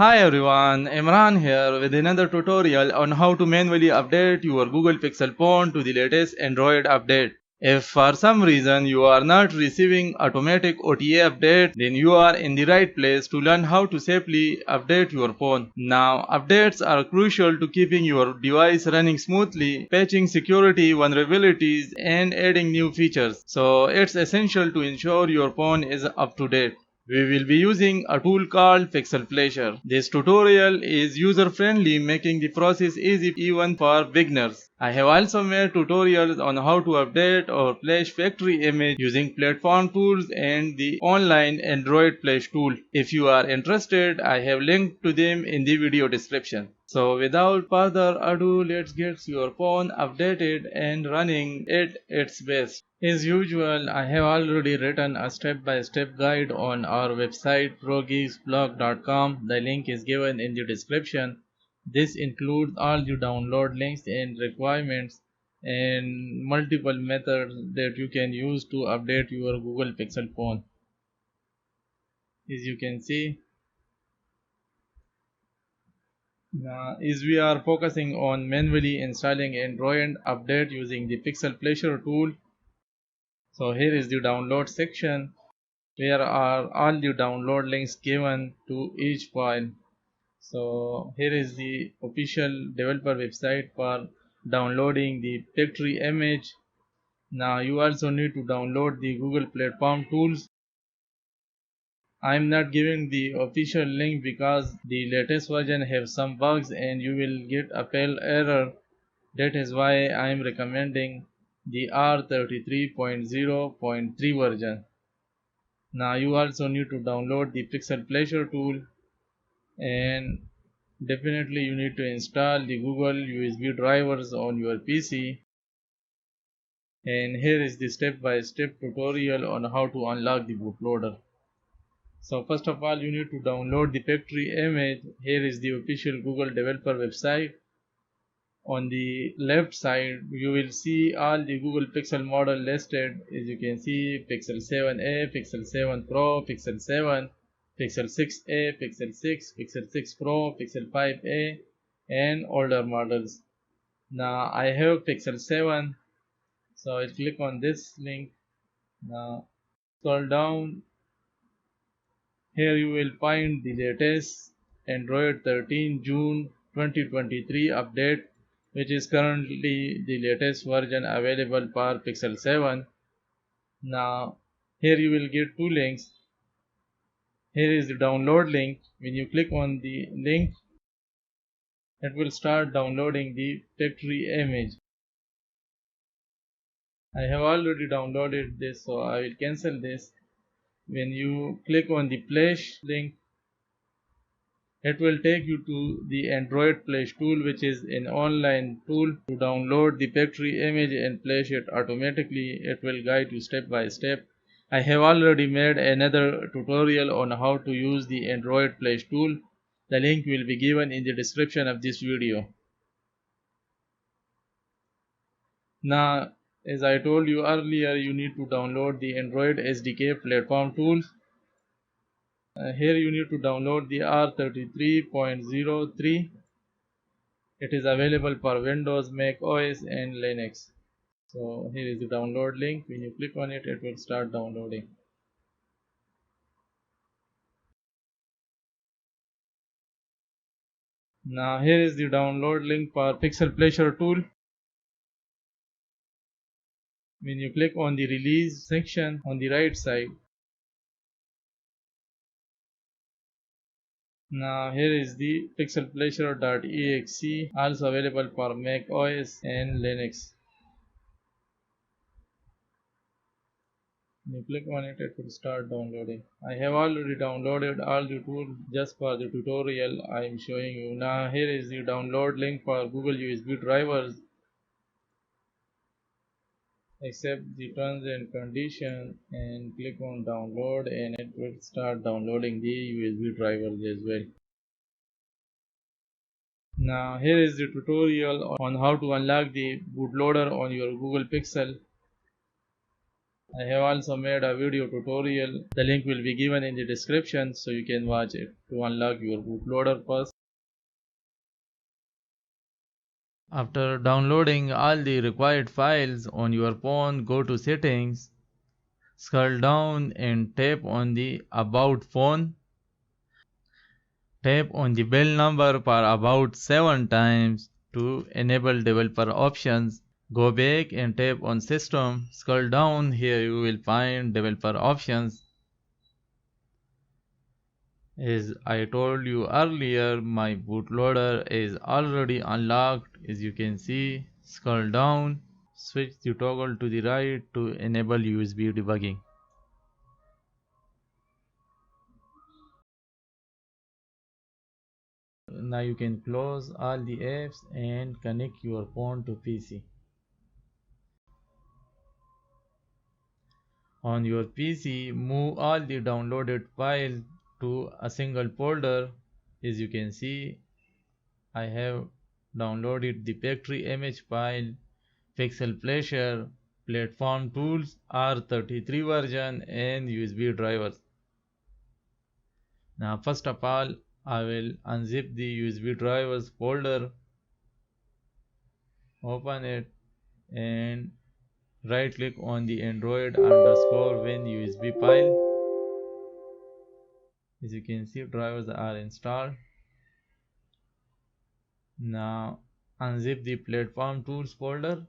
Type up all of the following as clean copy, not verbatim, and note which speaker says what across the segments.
Speaker 1: Hi everyone, Imran here with another tutorial on how to manually update your Google Pixel phone to the latest Android update. If for some reason you are not receiving automatic OTA update, then you are in the right place to learn how to safely update your phone. Now, updates are crucial to keeping your device running smoothly, patching security vulnerabilities, and adding new features. So, it's essential to ensure your phone is up to date. We will be using a tool called Pixel Flasher. This tutorial is user friendly, making the process easy even for beginners. I have also made tutorials on how to update or flash factory image using platform tools and the online Android flash tool. If you are interested, I have linked to them in the video description. So without further ado, let's get your phone updated and running at its best. As usual, I have already written a step-by-step guide on our website progeeksblog.com. The link is given in the description. This includes all the download links and requirements and multiple methods that you can use to update your Google Pixel phone. As you can see, as we are focusing on manually installing Android update using the Pixel Flasher tool. So here is the download section where are all the download links given to each file. So here is the official developer website for downloading the factory image. Now you also need to download the Google platform tools. I am not giving the official link because the latest version have some bugs and you will get a fail error. That is why I am recommending the R33.0.3 version. Now you also need to download the Pixel Flasher tool, and definitely you need to install the Google USB drivers on your PC. And here is the step-by-step tutorial on how to unlock the bootloader. So first of all, you need to download the factory image. Here is the official Google developer website. On the left side you will see all the Google Pixel model listed. As you can see, Pixel 7a, Pixel 7 Pro, Pixel 7, Pixel 6a, Pixel 6, Pixel 6 Pro, Pixel 5a, and older models. Now I have Pixel 7, so I'll click on this link. Now scroll down. Here you will find the latest Android 13 June 2023 update, which is currently the latest version available for Pixel 7. Now here you will get two links. Here is the download link. When you click on the link, it will start downloading the factory image. I have already downloaded this, so I will cancel this. When you click on the flash link, it will take you to the Android Flash tool, which is an online tool to download the factory image and flash it automatically. It will guide you step by step. I have already made another tutorial on how to use the Android Flash tool. The link will be given in the description of this video. Now, as I told you earlier, you need to download the Android SDK platform tool. Here you need to download the R33.03. It is available for Windows, Mac OS, and Linux. So here is the download link. When you click on it, it will start downloading. Now here is the download link for Pixel Flasher tool. When you click on the release section on the right side, now here is the pixelflasher.exe, also available for Mac OS and Linux. When you click on it, it will start downloading. I have already downloaded all the tools just for the tutorial I am showing you. Now here is the download link for Google USB drivers. Accept the terms and conditions and click on download, and it will start downloading the USB drivers as well. Now here is the tutorial on how to unlock the bootloader on your Google Pixel. I have also made a video tutorial. The link will be given in the description so you can watch it. To unlock your bootloader first, after downloading all the required files on your phone, go to Settings, scroll down and tap on the About Phone. Tap on the bell number for about 7 times to enable developer options. Go back and tap on System. Scroll down, here you will find developer options. As I told you earlier, my bootloader is already unlocked. As you can see, scroll down, switch the toggle to the right to enable USB debugging. Now you can close all the apps and connect your phone to PC. On your PC, move all the downloaded files to a single folder. As you can see, I have downloaded the factory image file, Pixel Flasher, Platform Tools, R33 version and USB drivers. Now first of all, I will unzip the USB drivers folder, open it and right click on the Android underscore win USB file. As you can see, drivers are installed. Now unzip the platform tools folder.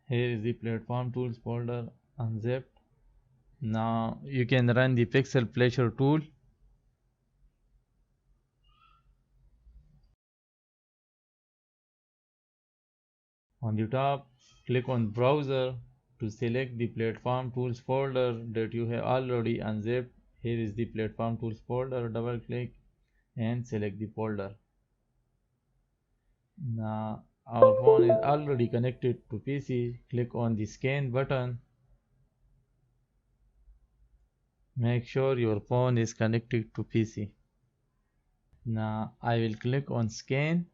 Speaker 1: Here is the platform tools folder unzipped. Now you can run the Pixel Flasher tool. On the top, click on browser to select the platform tools folder that you have already unzipped. Here is the platform tools folder. Double click and select the folder. Now our phone is already connected to PC. Click on the scan button. Make sure your phone is connected to PC. Now I will click on scan.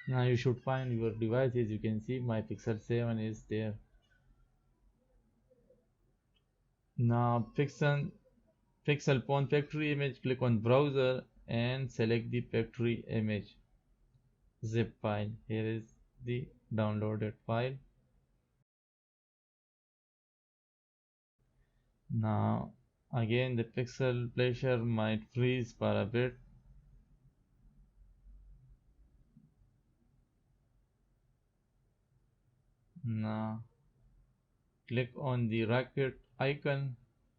Speaker 1: Now you should find your devices. You can see my Pixel 7 is there. Now Pixel phone factory image, click on browser and select the factory image zip file. Here is the downloaded file. Now again the Pixel Flasher might freeze for a bit. Now click on the rocket icon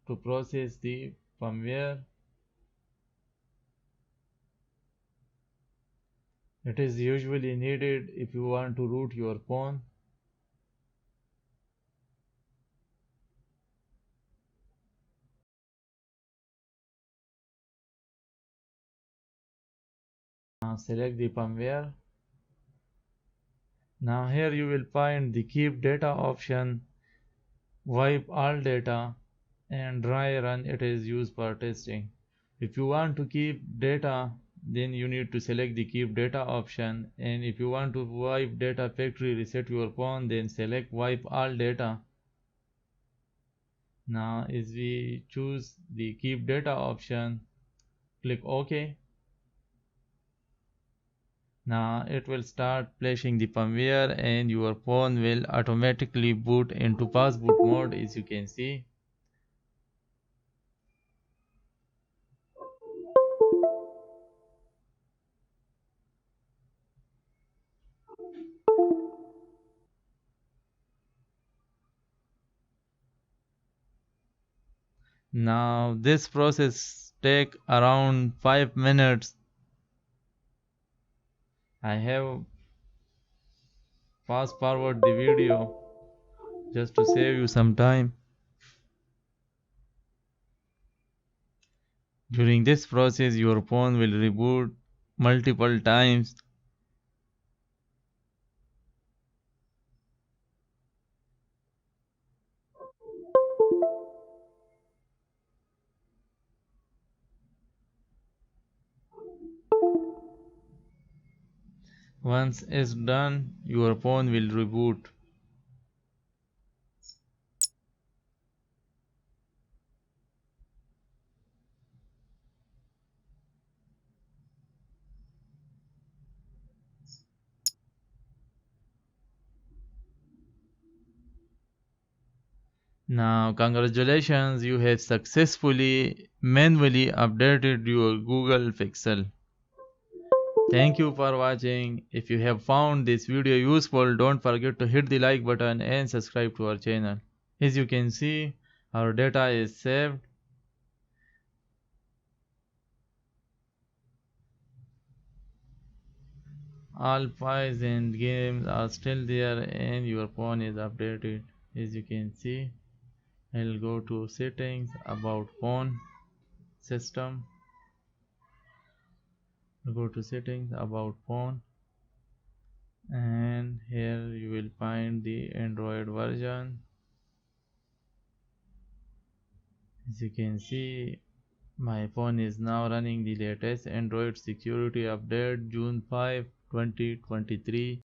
Speaker 1: to process the firmware. It is usually needed if you want to root your phone. Now select the firmware. Now here you will find the keep data option, wipe all data and dry run. It is used for testing. If you want to keep data, then you need to select the keep data option, and if you want to wipe data factory reset your phone, then select wipe all data. Now as we choose the keep data option, click OK. Now it will start flashing the firmware and your phone will automatically boot into fast boot mode. As you can see, now this process take around 5 minutes. I have fast forward the video just to save you some time. During this process your phone will reboot multiple times. Once it's done, your phone will reboot. Now, congratulations, you have successfully manually updated your Google Pixel. Thank you for watching. If you have found this video useful, don't forget to hit the like button and subscribe to our channel. As you can see, our data is saved. All files and games are still there and your phone is updated. As you can see, I'll go to settings, about phone, system, go to settings, about phone, and here you will find the Android version. As you can see, my phone is now running the latest Android security update June 5, 2023.